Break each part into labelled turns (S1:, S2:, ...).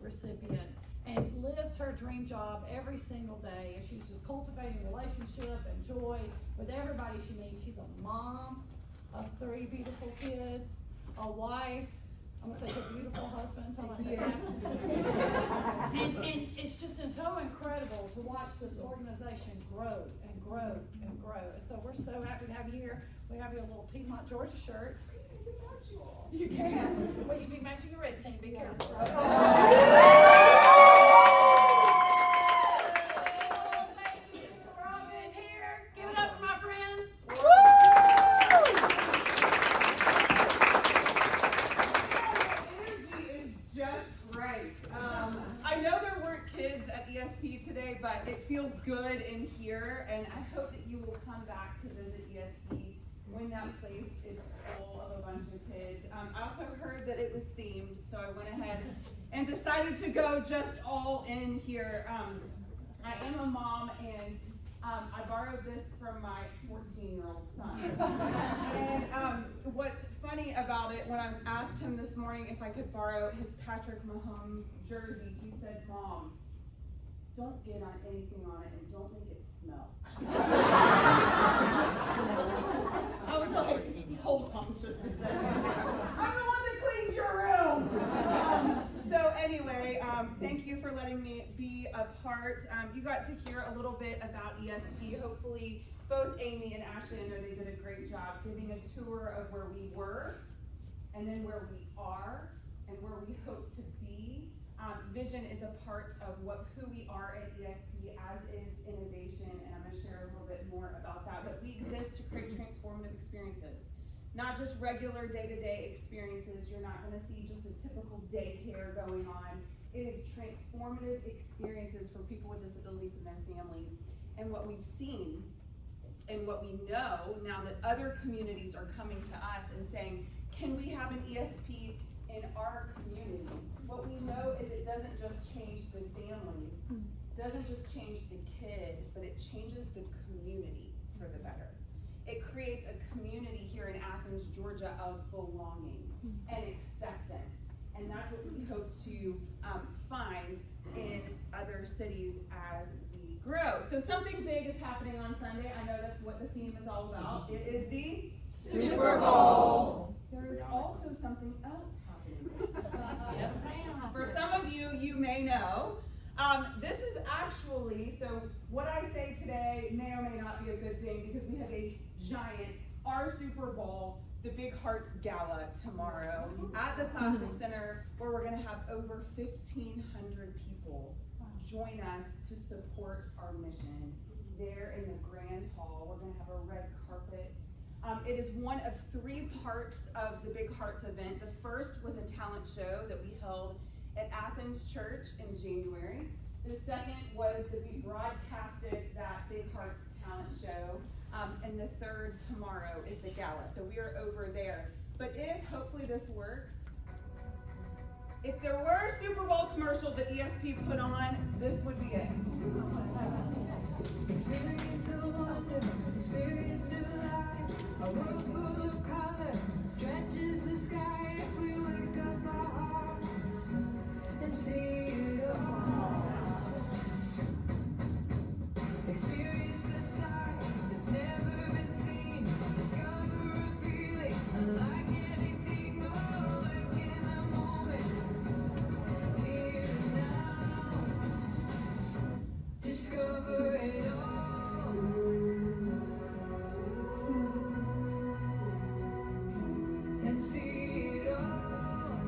S1: recipient and lives her dream job every single day. And she's just cultivating relationship and joy with everybody she meets. She's a mom of 3 beautiful kids, a wife. I'm gonna say a beautiful husband until I say that. And it's just so incredible to watch this organization grow and grow and grow. And so we're so happy to have you here. We have you a little Piedmont, Georgia shirt. You can. Well, you'd be matching a red team. Be careful.
S2: But it feels good in here, and I hope that you will come back to visit ESP when that place is full of a bunch of kids. I also heard that it was themed, so I went ahead and decided to go just all in here. I am a mom, and I borrowed this from my 14-year-old son. And what's funny about it, when I asked him this morning if I could borrow his Patrick Mahomes jersey, he said, "Mom, don't get on anything on it and don't make it smell." I was like, hold on just a second. I'm the one that cleans your room. So anyway, thank you for letting me be a part. You got to hear a little bit about ESP. Hopefully both Amy and Ashley, I know they did a great job giving a tour of where we were and then where we are and where we hope to be. Vision is a part of who we are at ESP, as is innovation, and I'm going to share a little bit more about that. But we exist to create transformative experiences, not just regular day-to-day experiences. You're not going to see just a typical daycare going on. It is transformative experiences for people with disabilities and their families. And what we've seen and what we know now that other communities are coming to us and saying, can we have an ESP in our community? What we know is it doesn't just change the families, doesn't just change the kid, but it changes the community for the better. It creates a community here in Athens, Georgia of belonging and acceptance. And that's what we hope to find in other cities as we grow. So something big is happening on Sunday. I know that's what the theme is all about. It is the Super Bowl. There is also something else happening.
S1: Yes, ma'am.
S2: For some of you, you may know, this is actually, so what I say today may or may not be a good thing because we have a giant, our Super Bowl, the Big Hearts Gala tomorrow at the Classic Center, where we're going to have over 1,500 people join us to support our mission. There in the Grand Hall, we're going to have a red carpet. It is one of 3 parts of the Big Hearts event. The first was a talent show that we held at Athens Church in January. The second was that we broadcasted that Big Hearts talent show. And the third tomorrow is the gala. So we are over there. But hopefully this works, if there were a Super Bowl commercial that ESP put on, this would be it.
S3: Experience the wonder, experience new life. A world full of color stretches the sky if we wake up our hearts and see it all. Experience the sight that's never been seen. Discover a feeling unlike anything. Awake in the moment, here and now. Discover it all. And see it all.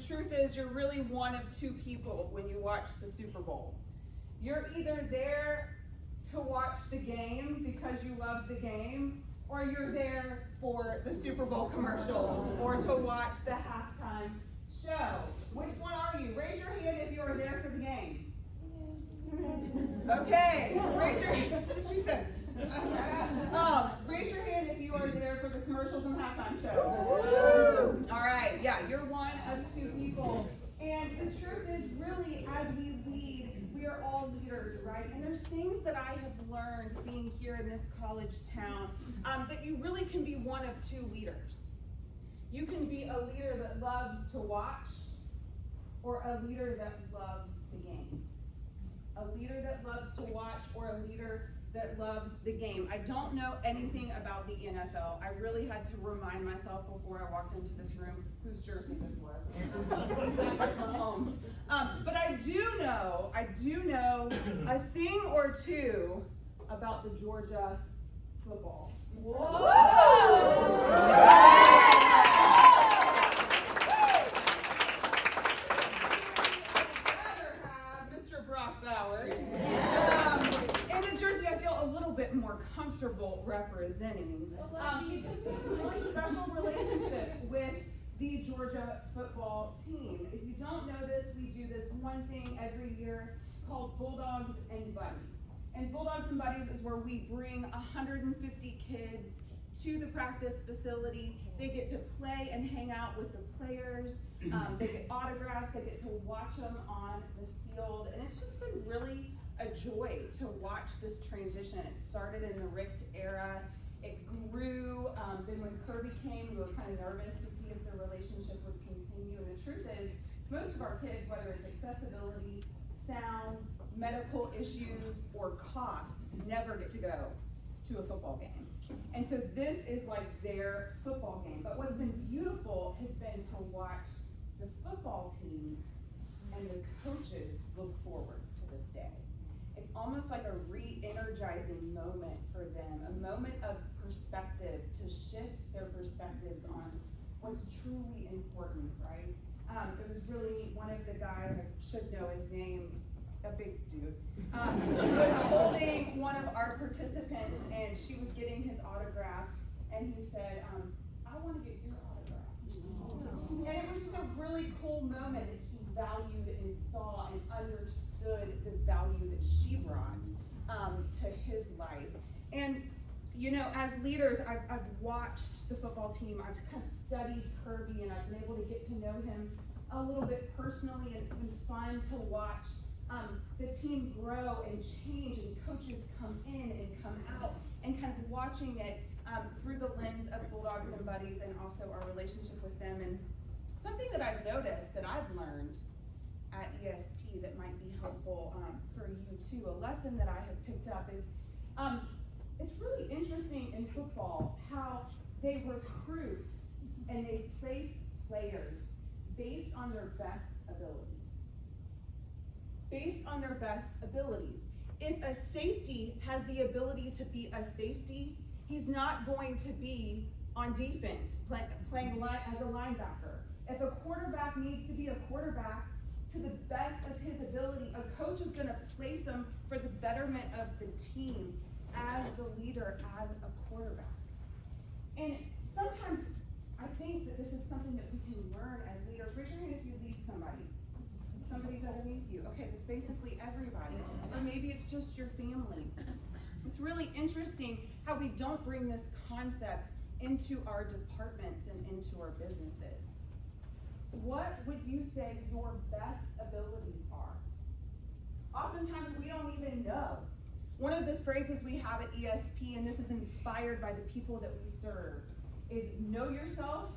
S2: truth is you're really one of two people when you watch the Super Bowl. You're either there to watch the game because you love the game, or you're there for the Super Bowl commercials, or to watch the halftime show. Which one are you? Raise your hand if you are there for the game. Okay, she said, raise your hand if you are there for the commercials and halftime show. All right, yeah, you're one of two people. And the truth is, really, as we lead, we are all leaders, right? And there's things that I have learned being here in this college town, that you really can be one of two leaders. You can be a leader that loves to watch, or a leader that loves the game. A leader that loves to watch, or a leader that loves the game. I don't know anything about the NFL. I really had to remind myself before I walked into this room whose jersey this was. Patrick Mahomes. But I do know a thing or two about the Georgia football. More comfortable representing. Really special relationship with the Georgia football team. If you don't know this, we do this one thing every year called Bulldogs and Buddies. And Bulldogs and Buddies is where we bring 150 kids to the practice facility. They get to play and hang out with the players. They get autographs. They get to watch them on the field. And it's just been really a joy to watch this transition. It started in the Richt era. It grew. Then when Kirby came, we were kind of nervous to see if the relationship would continue. And the truth is, most of our kids, whether it's accessibility, sound, medical issues, or cost, never get to go to a football game. And so this is like their football game. But what's been beautiful has been to watch the football team and the coaches look forward to this day. It's almost like a re-energizing moment for them, a moment of perspective, to shift their perspectives on what's truly important, right? It was really one of the guys, I should know his name, a big dude, was holding one of our participants, and she was getting his autograph, and he said, I want to get your autograph. And it was just a really cool moment that he valued and saw and understood the value that she brought to his life. And you know, as leaders, I've watched the football team. I've kind of studied Kirby, and I've been able to get to know him a little bit personally, and it's been fun to watch the team grow and change, and coaches come in and come out, and kind of watching it through the lens of Bulldogs and Buddies, and also our relationship with them. And something that I've noticed, that I've learned at ESP that might be helpful for you too, a lesson that I have picked up is, it's really interesting in football how they recruit and they place players based on their best abilities. Based on their best abilities. If a safety has the ability to be a safety, he's not going to be on defense playing as a linebacker. If a quarterback needs to be a quarterback to the best of his ability, a coach is going to place him for the betterment of the team as the leader, as a quarterback. And sometimes I think that this is something that we can learn as leaders. Raise your hand if you lead somebody. Somebody's underneath you. Okay, that's basically everybody. Or maybe it's just your family. It's really interesting how we don't bring this concept into our departments and into our businesses. What would you say your best abilities are? Oftentimes we don't even know. One of the phrases we have at ESP, and this is inspired by the people that we serve, is know yourself,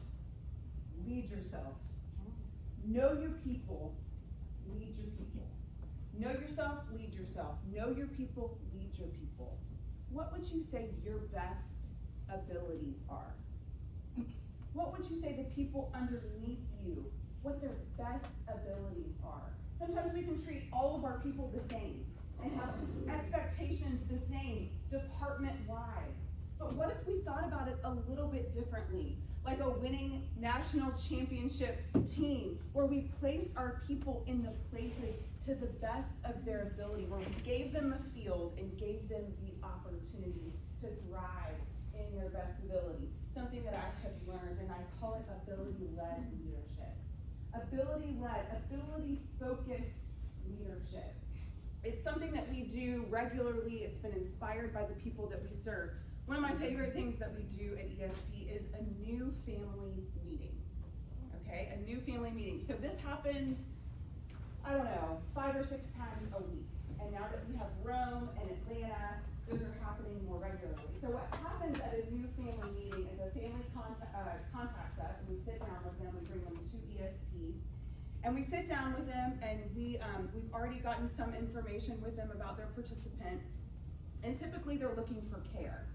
S2: lead yourself. Know your people, lead your people. Know yourself, lead yourself. Know your people, lead your people. What would you say your best abilities are? What would you say the people underneath you, what their best abilities are? Sometimes we can treat all of our people the same and have expectations the same department-wide. But what if we thought about it a little bit differently? like a winning national championship team, where we placed our people in the places to the best of their ability, where we gave them a field and gave them the opportunity to thrive in their best ability. Something that I have learned, and I call it ability-led leadership. Ability-led, ability-focused leadership. It's something that we do regularly. It's been inspired by the people that we serve. One of my favorite things that we do at ESP is a new family meeting. Okay, a new family meeting. So this happens, I don't know, 5 or 6 times a week. And now that we have Rome and Atlanta, those are happening more regularly. So what happens at a new family meeting is a family contacts us, and we sit down with them, we bring them to ESP, and we sit down with them, and we've already gotten some information with them about their participant, and typically they're looking for care,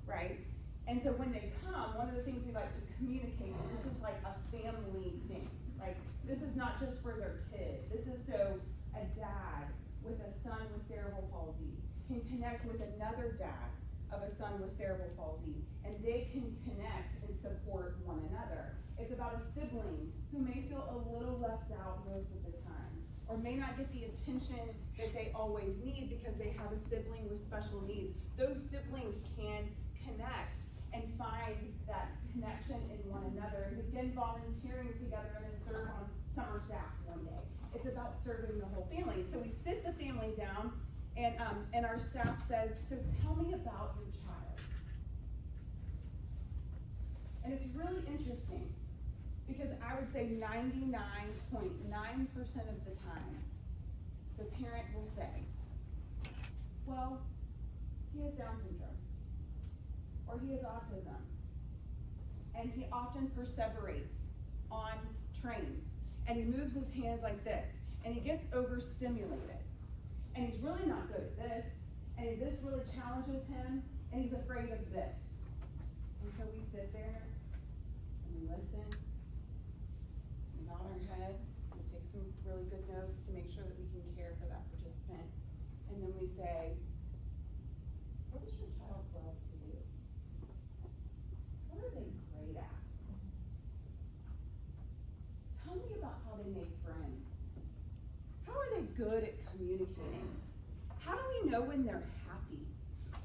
S2: right? And so when they come, one of the things we like to communicate is this is like a family thing. Like, this is not just for their kid. This is so a dad with a son with cerebral palsy can connect with another dad of a son with cerebral palsy, and they can connect and support one another. It's about a sibling who may feel a little left out most of the time, or may not get the attention that they always need because they have a sibling with special needs. Those siblings can connect and find that connection in one another and begin volunteering together and then serve on summer staff one day. It's about serving the whole family. So we sit the family down, and our staff says, so tell me about your child. And it's really interesting because I would say 99.9% of the time, the parent will say, well, he has Down syndrome, or he has autism, and he often perseverates on trains, and he moves his hands like this, and he gets overstimulated, and he's really not good at this, and this really challenges him, and he's afraid of this. And so we sit there, and we listen, we nod our head, we take some really good notes to make sure that we can care for that participant, and then we say, what does your child love to do? What are they great at? Tell me about how they make friends. How are they good at communicating? How do we know when they're happy?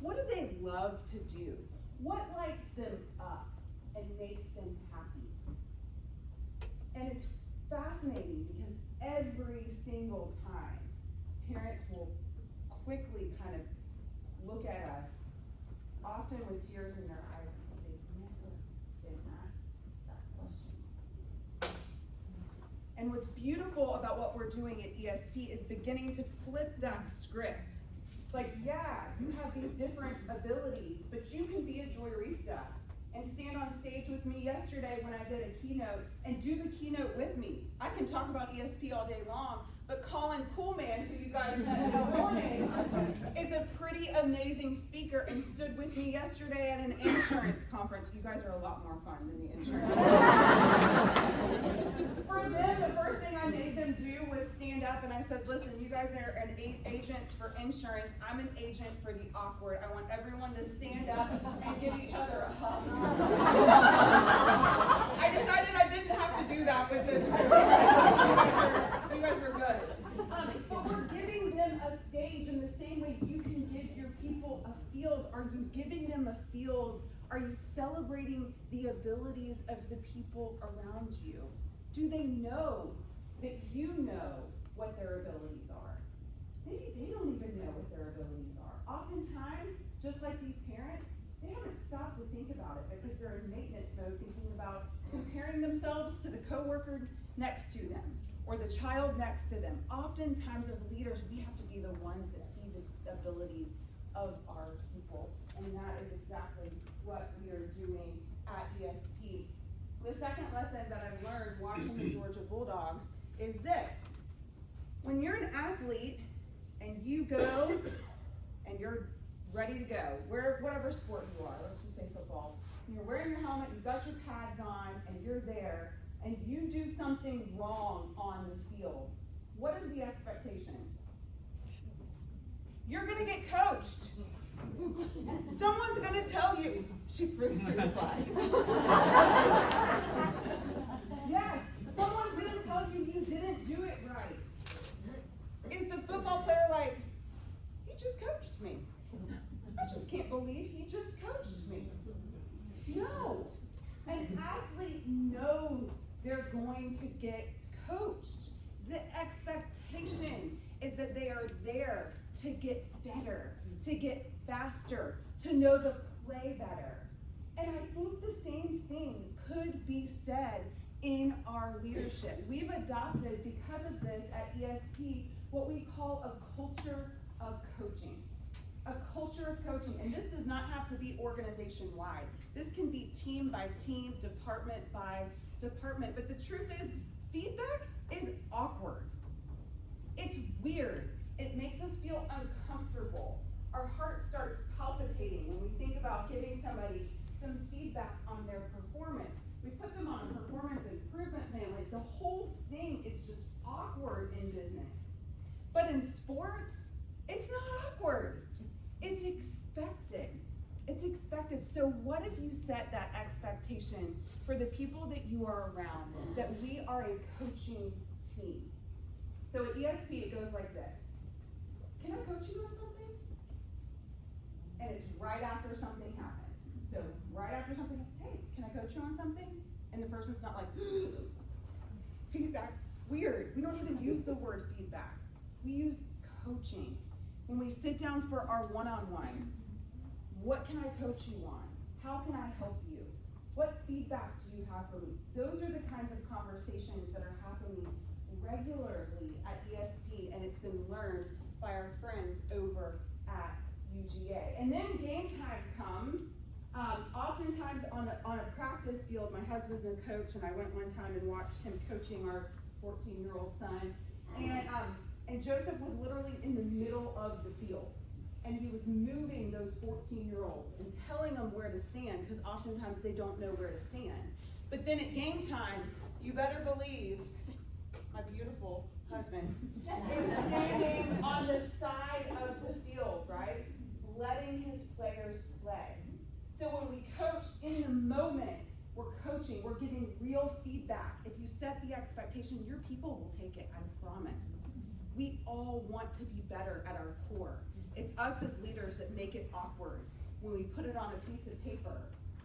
S2: What do they love to do? What lights them up and makes them happy? And it's fascinating because every single time, parents will quickly kind of look at us, often with tears in their eyes, because they've never been asked that question. And what's beautiful about what we're doing at ESP is beginning to flip that script. It's like, yeah, you have these different abilities, but you can be a joyrista and stand on stage with me yesterday when I did a keynote and do the keynote with me. I can talk about ESP all day long, but Colin Coolman, who you guys met this morning, is a pretty amazing speaker and stood with me yesterday at an insurance conference. You guys are a lot more fun than the insurance conference. For them, the first thing I made them do was stand up, and I said, listen, you guys are agents for insurance. I'm an agent for the awkward. I want everyone to stand up and give each other a hug. I decided I didn't have to do that with this group. You guys were good. But we're giving them a stage in the same way you can give your people a field. Are you giving them a field? Are you celebrating the abilities of the people around you? Do they know that you know what their abilities are? Maybe they don't even know what their abilities are. Oftentimes, just like these parents, they haven't stopped to think about it because they're in maintenance mode, thinking about comparing themselves to the coworker next to them or the child next to them. Oftentimes, as leaders, we have to be the ones that see the abilities of our people, and that is exactly what we are doing at ESP. The second lesson that I've learned watching the Georgia Bulldogs is this. When you're an athlete and you go and you're ready to go, whatever sport you are, let's just say football, and you're wearing your helmet, you've got your pads on, and you're there, and you do something wrong on the field, what is the expectation? You're gonna get coached. Someone's gonna tell you, shoots for the student flag. Yes, someone didn't tell you you didn't do it right. Is the football player like, he just coached me? I just can't believe he just coached me. No, an athlete knows they're going to get coached. The expectation is that they are there to get better, to get faster, to know the play better. And I think the same thing could be said in our leadership. We've adopted, because of this at ESP, what we call a culture of coaching. A culture of coaching, and this does not have to be organization-wide. This can be team by team, department by department, but the truth is, feedback is awkward. It's weird. It makes us feel uncomfortable. Our heart starts palpitating when we think about giving somebody some feedback on their performance. We put them on a performance improvement plan, like the whole thing is just awkward in business. But in sports, it's not awkward. It's expected. It's expected. So what if you set that expectation for the people that you are around, that we are a coaching team? So at ESP, it goes like this. Can I coach you on something? And it's right after something happens. So right after something, hey, can I coach you on something? And the person's not like, feedback, weird. We don't even use the word feedback. We use coaching. When we sit down for our one-on-ones, what can I coach you on? How can I help you? What feedback do you have for me? Those are the kinds of conversations that are happening regularly at ESP, and it's been learned by our friends over at UGA. And then game time comes. Oftentimes on a practice field, my husband's a coach, and I went one time and watched him coaching our 14-year-old son. And Joseph was literally in the middle of the field. And he was moving those 14-year-olds and telling them where to stand, because oftentimes they don't know where to stand. But then at game time, you better believe my beautiful husband is standing on the side of the field, right? Letting his players play. So when we coach in the moment, we're coaching, we're giving real feedback. If you set the expectation, your people will take it, I promise. We all want to be better at our core. It's us as leaders that make it awkward when we put it on a piece of paper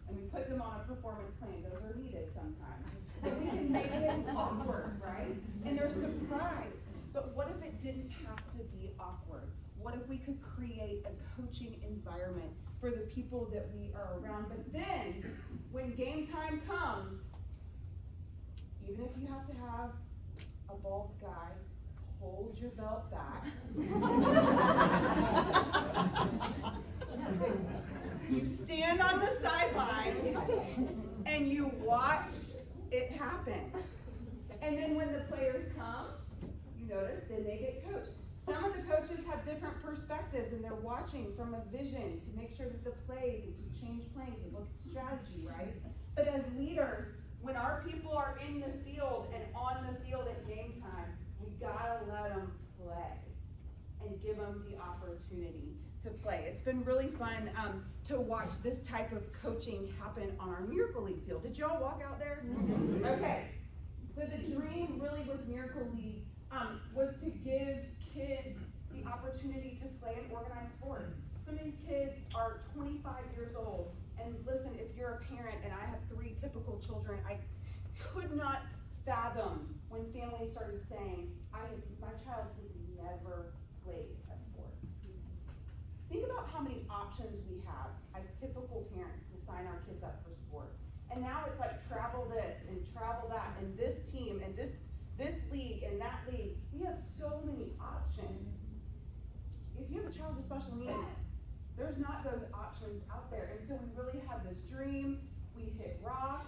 S2: and we put them on a performance plan. Those are needed sometimes. And we can make it awkward, right? And they're surprised. But what if it didn't have to be awkward? What if we could create a coaching environment for the people that we are around? But then, when game time comes, even if you have to have a bald guy, hold your belt back. You stand on the sidelines and you watch it happen. And then when the players come, you notice, then they get coached. Some of the coaches have different perspectives and they're watching from a vision to make sure that the plays and to change plays and look at strategy, right? But as leaders, when our people are in the field and on the field at game time, we gotta let them play and give them the opportunity to play. It's been really fun to watch this type of coaching happen on our Miracle League field. Did y'all walk out there? Mm-hmm. Okay. So the dream really with Miracle League was to give kids the opportunity to play an organized sport. Some of these kids are 25 years old, and listen, if you're a parent, and I have 3 typical children, I could not fathom when families started saying, my child has never played a sport. Think about how many options we have as typical parents to sign our kids up for sport. And now it's like travel this and travel that, and this team and this league and that league. We have so many options. If you have a child with special needs, there's not those options out there. And so we really had this dream. We hit rock,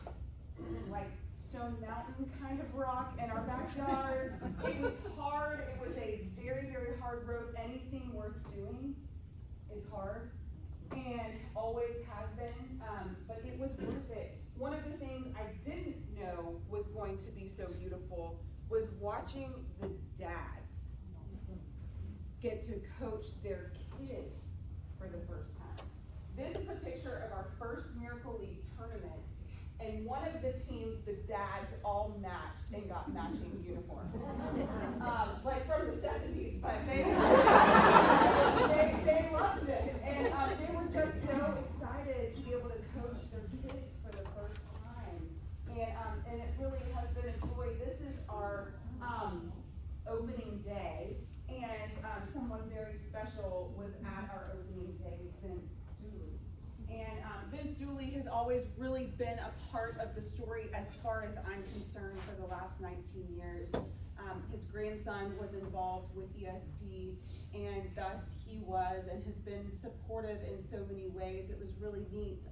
S2: like Stone Mountain kind of rock in our backyard. It was hard. It was a very, very hard road. Anything worth doing is hard and always has been, but it was worth it. One of the things I didn't know was going to be so beautiful was watching the dads get to coach their kids for the first time. this is a picture of our first Miracle League tournament. And one of the teams, the dads all matched and got matching uniforms. Like from the 70s, but they loved it. And they were just so excited to be able to coach their kids for the first time. And it really has been a joy. This is our opening day. And someone very special was at our opening day, Vince Dooley. And Vince Dooley has always really been a part of the story as far as I'm concerned for the last 19 years. His grandson was involved with ESP, and thus he was and has been supportive in so many ways. It was really neat.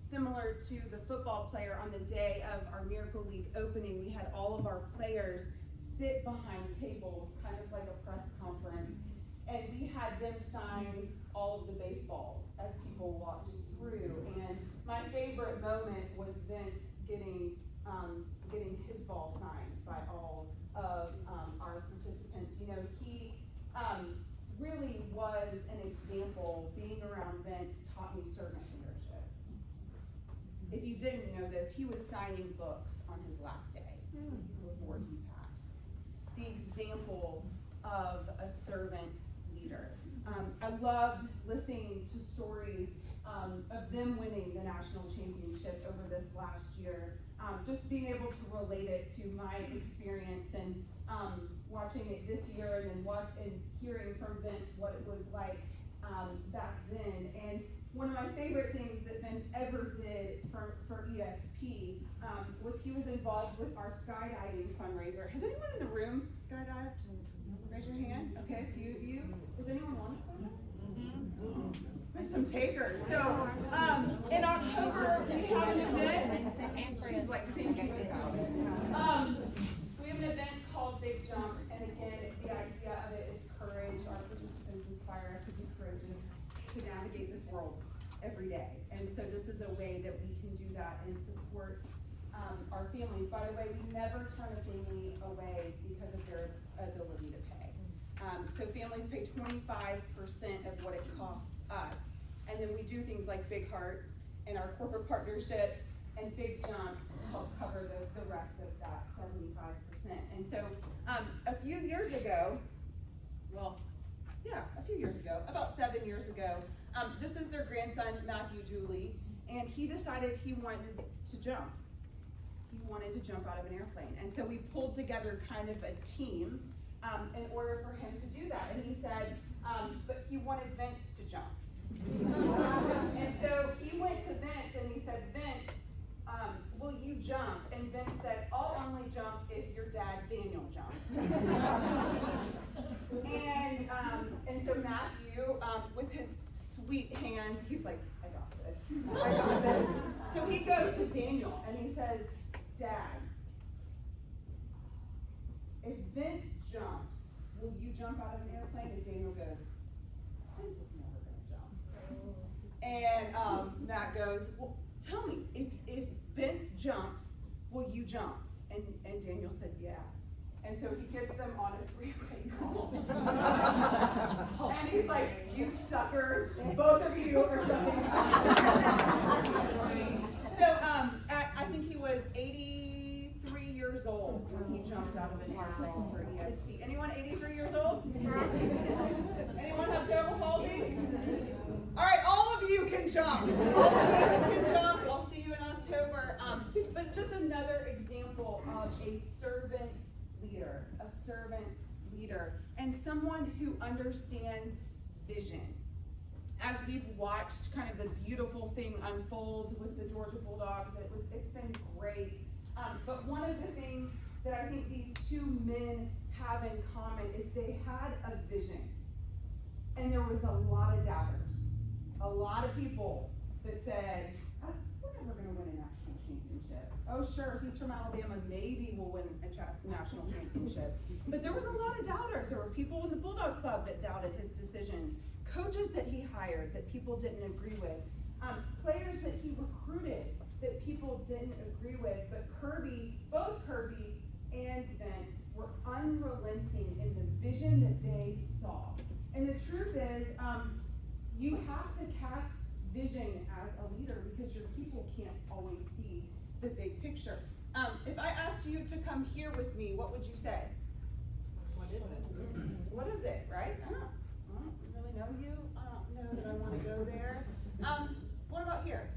S2: Similar to the football player, on the day of our Miracle League opening, we had all of our players sit behind tables, kind of like a press conference, and we had them sign all of the baseballs as people walked through. And my favorite moment was Vince getting his ball signed by all of our participants. You know, he really was an example. Being around Vince taught me servant leadership. If you didn't know this, he was signing books on his last day before he passed. The example of a servant leader. I loved listening to stories of them winning the national championship over this last year. Just being able to relate it to my experience and watching it this year and hearing from Vince what it was like back then. And one of my favorite things that Vince ever did for ESP was he was involved with our skydiving fundraiser. Has anyone in the room skydived? Raise your hand. Okay, a few of you. Does anyone want to? There's some takers. So in October we have an event. She's like thinking about it. We have an event called Big Jump, and again, the idea of it is courage. Our participants inspire us to be courageous to navigate this world every day. And so this is a way that we can do that and support our families. By the way, we never turn a family away because of their ability to pay. So families pay 25% of what it costs us. And then we do things like Big Hearts and our corporate partnerships and Big Jump to help cover the rest of that 75%. And so a few years ago, about 7 years ago, this is their grandson, Matthew Dooley, and he decided he wanted to jump. He wanted to jump out of an airplane. And so we pulled together kind of a team in order for him to do that. And he said, but he wanted Vince to jump. And so he went to Vince and he said, Vince, will you jump? And Vince said, I'll only jump if your dad, Daniel, jumps. And so Matthew, with his sweet hands, he's like, I got this. I got this. So he goes to Daniel and he says, Dad, if Vince jumps, will you jump out of an airplane? And Daniel goes, Vince is never going to jump. And Matt goes, well, tell me, if Vince jumps, will you jump? And Daniel said, yeah. And so he gets them on a three-way call. And he's like, you suckers, both of you are jumping out. So I think he was 83 years old when he jumped out of an airplane for ESP. Anyone 83 years old? Anyone have cerebral palsy? All right, all of you can jump. All of you can jump. I'll see you in October. But just another example of a servant leader, and someone who understands vision. As we've watched kind of the beautiful thing unfold with the Georgia Bulldogs, it's been great. But one of the things that I think these two men have in common is they had a vision. And there was a lot of doubters. A lot of people that said, we're never going to win a national championship. Oh, sure, he's from Alabama, maybe we'll win a national championship. But there was a lot of doubters. There were people in the Bulldog Club that doubted his decisions, coaches that he hired that people didn't agree with, players that he recruited that people didn't agree with. But both Kirby and Vince were unrelenting in the vision that they saw. And the truth is, you have to cast vision as a leader because your people can't always see the big picture. If I asked you to come here with me, what would you say? What is it? What is it, right? I don't really know you. I don't know that I want to go there. What about here?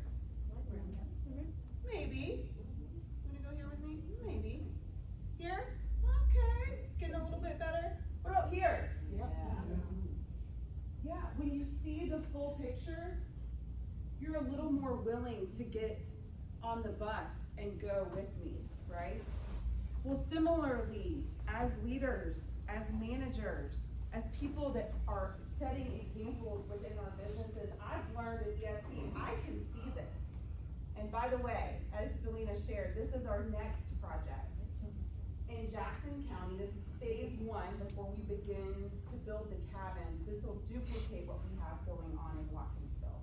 S2: Maybe. You want to go here with me? Maybe. Here? Okay. It's getting a little bit better. What about here? Yeah, when you see the full picture, you're a little more willing to get on the bus and go with me, right? Well, similarly, as leaders, as managers, as people that are setting examples within our businesses, I've learned at ESP, I can see this. And by the way, as Delina shared, this is our next project. In Jackson County, this is phase 1 before we begin to build the cabins. This will duplicate what we have going on in Watkinsville.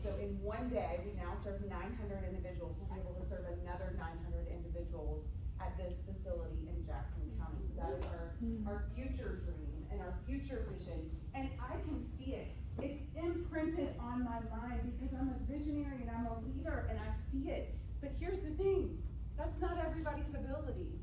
S2: So in one day, we now serve 900 individuals. We'll be able to serve another 900 individuals at this facility in Jackson County. So that is our future dream and our future vision. And I can see it. It's imprinted on my mind because I'm a visionary and I'm a leader and I see it. But here's the thing, that's not everybody's ability.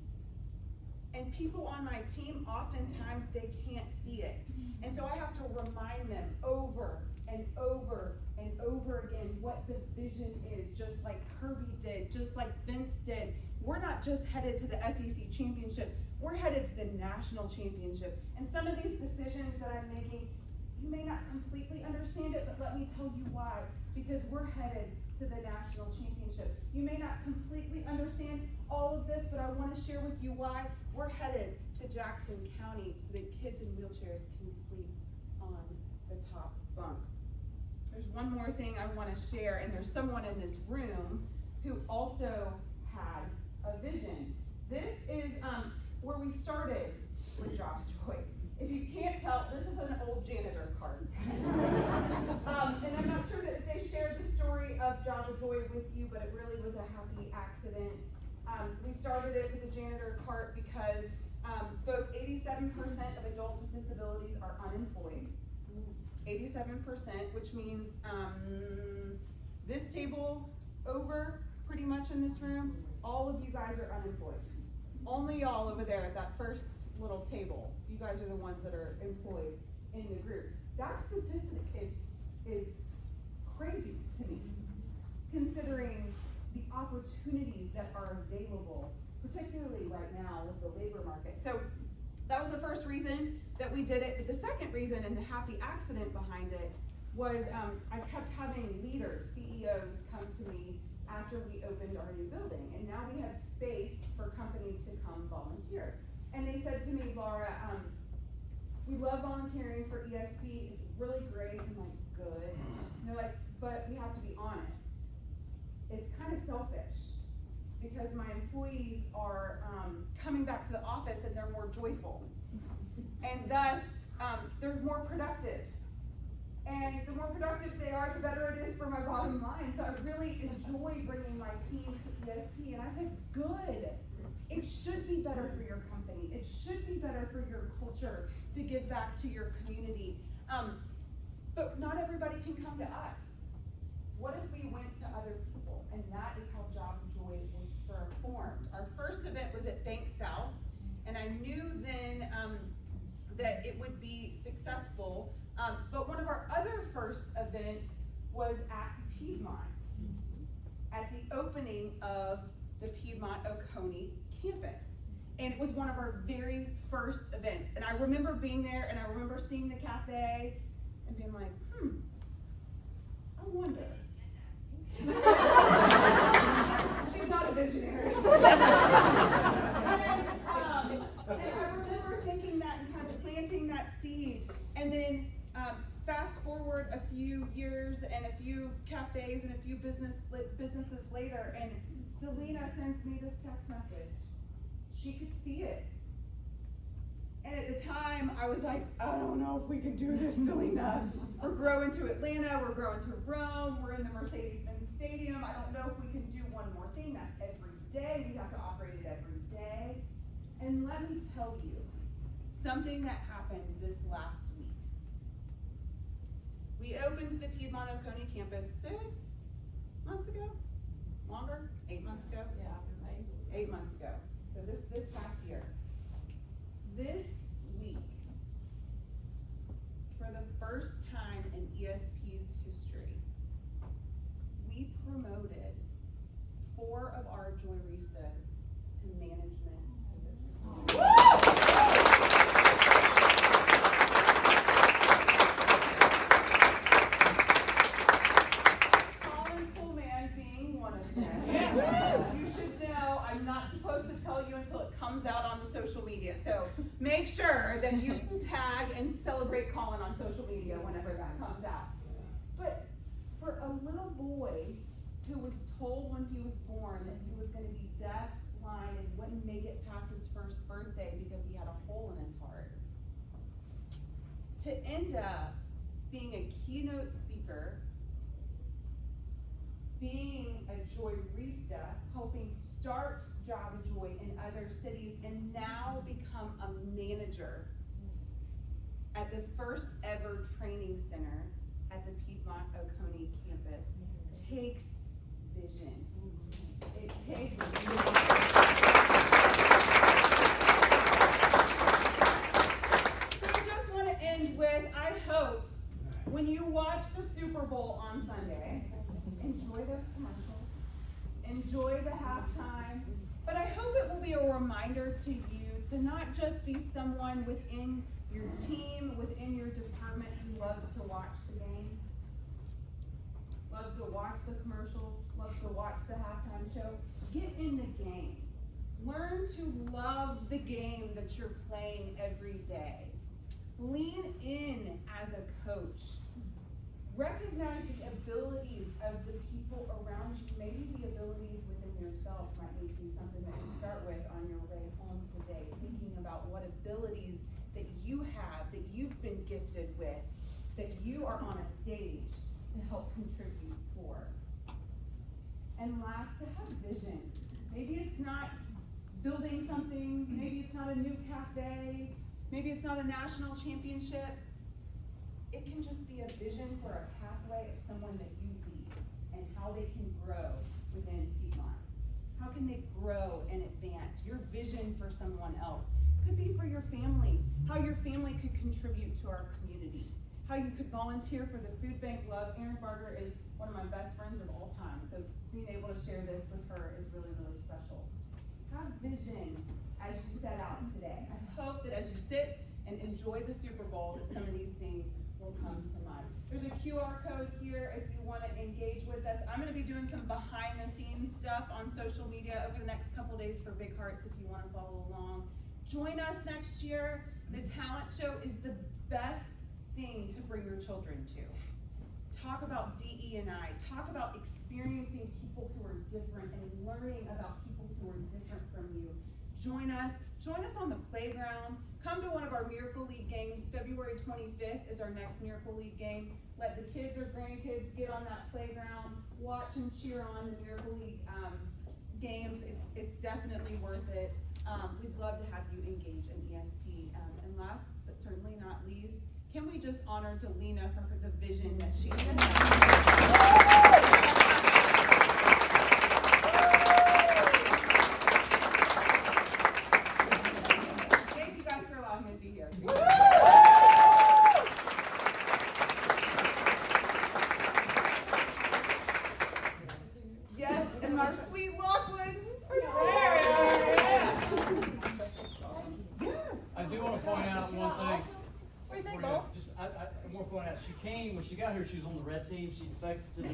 S2: And people on my team, oftentimes they can't see it. And so I have to remind them over and over and over again what the vision is, just like Kirby did, just like Vince did. We're not just headed to the SEC championship, we're headed to the national championship. And some of these decisions that I'm making, you may not completely understand it, but let me tell you why. Because we're headed to the national championship. You may not completely understand all of this, but I want to share with you why we're headed to Jackson County so that kids in wheelchairs can sleep on the top bunk. There's one more thing I want to share, and there's someone in this room who also had a vision. This is where we started with Josh Joy. If you can't tell, this is an old janitor card. And I'm not sure that they shared the story of Java Joy with you, but it really was a happy accident. We started it with a janitor cart because both 87% of adults with disabilities are unemployed. 87%, which means this table over, pretty much in this room, all of you guys are unemployed. Only y'all over there at that first little table, you guys are the ones that are employed in the group. That statistic is crazy to me, considering the opportunities that are available, particularly right now with the labor market. So that was the first reason that we did it. But the second reason, and the happy accident behind it, was I kept having leaders, CEOs, come to me after we opened our new building. And now we had space for companies to come volunteer. And they said to me, Laura, we love volunteering for ESP. It's really great. I'm like, good. And they're like, but we have to be honest. It's kind of selfish because my employees are coming back to the office and they're more joyful. And thus, they're more productive. And the more productive they are, the better it is for my bottom line. So I really enjoy bringing my team to ESP. And I said, good. It should be better for your company. It should be better for your culture to give back to your community. But not everybody can come to us. What if we went to other people? And that is how Job Joy was formed. Our first event was at Bank South, and I knew then that it would be successful. But one of our other first events was at Piedmont, at the opening of the Piedmont Oconee campus. And it was one of our very first events. And I remember being there, and I remember seeing the cafe and being like, I wonder. She's not a visionary. And I remember thinking that and kind of planting that seed. And then fast forward a few years and a few cafes and a few businesses later, and Delina sends me this text message. She could see it. And at the time, I was like, I don't know if we can do this, Delina. We're growing to Atlanta, we're growing to Rome, we're in the Mercedes-Benz Stadium. I don't know if we can do one more thing. That's every day. We have to operate it every day. And let me tell you, something that happened this last week. We opened the Piedmont Oconee campus 6 months ago? Longer? 8 months ago?
S1: Yeah, maybe.
S2: 8 months ago. So this past year. This week, for the first time in ESP's history, we promoted 4 of our Joyristas to management positions. Colin Pullman being one of them. You should know I'm not supposed to tell you until it comes out on the social media. So make sure that you tag and celebrate Colin on social media whenever that comes out. But for a little boy who was told when he was born that he was going to be deaf, blind, and wouldn't make it past his first birthday because he had a hole in his heart, to end up being a keynote speaker, being a Joyrista, helping start Java Joy in other cities, and now become a manager at the first ever training center at the Piedmont Oconee campus takes vision. It takes vision. So I just want to end with, I hope when you watch the Super Bowl on Sunday, enjoy those commercials, enjoy the halftime, but I hope it will be a reminder to you to not just be someone within your team, within your department who loves to watch the game, loves to watch the commercials, loves to watch the halftime show. Get in the game. Learn to love the game that you're playing every day. Lean in as a coach. Recognize the abilities of the people around you. Maybe the abilities within yourself might be something that you start with on your way home today, thinking about what abilities that you have, that you've been gifted with, that you are on a stage to help contribute for. And last, to have vision. Maybe it's not building something, maybe it's not a new cafe, maybe it's not a national championship. It can just be a vision for a pathway of someone that you lead and how they can grow within Piedmont. How can they grow and advance? Your vision for someone else. Could be for your family, how your family could contribute to our community, how you could volunteer for the food bank. Love, Erin Barger is one of my best friends of all time, so being able to share this with her is really, really special. Have vision as you set out today. I hope that as you sit and enjoy the Super Bowl, that some of these things will come to mind. There's a QR code here if you want to engage with us. I'm going to be doing some behind the scenes stuff on social media over the next couple days for Big Hearts if you want to follow along. Join us next year. The talent show is the best thing to bring your children to. Talk about DE&I. Talk about experiencing people who are different and learning about people who are different from you. Join us. Join us on the playground. Come to one of our Miracle League games. February 25th is our next Miracle League game. Let the kids or grandkids get on that playground, watch and cheer on the Miracle League games. It's definitely worth it. We'd love to have you engage in ESP. And last but certainly not least, can we just honor Delina for the vision that she has? Yes, and our sweet Lockwood. Yes.
S4: I do want to point out one thing.
S1: What do you think,
S4: For you.
S1: Boss?
S4: I want to point out, she came, when she got here, she was on the red team. She texted to the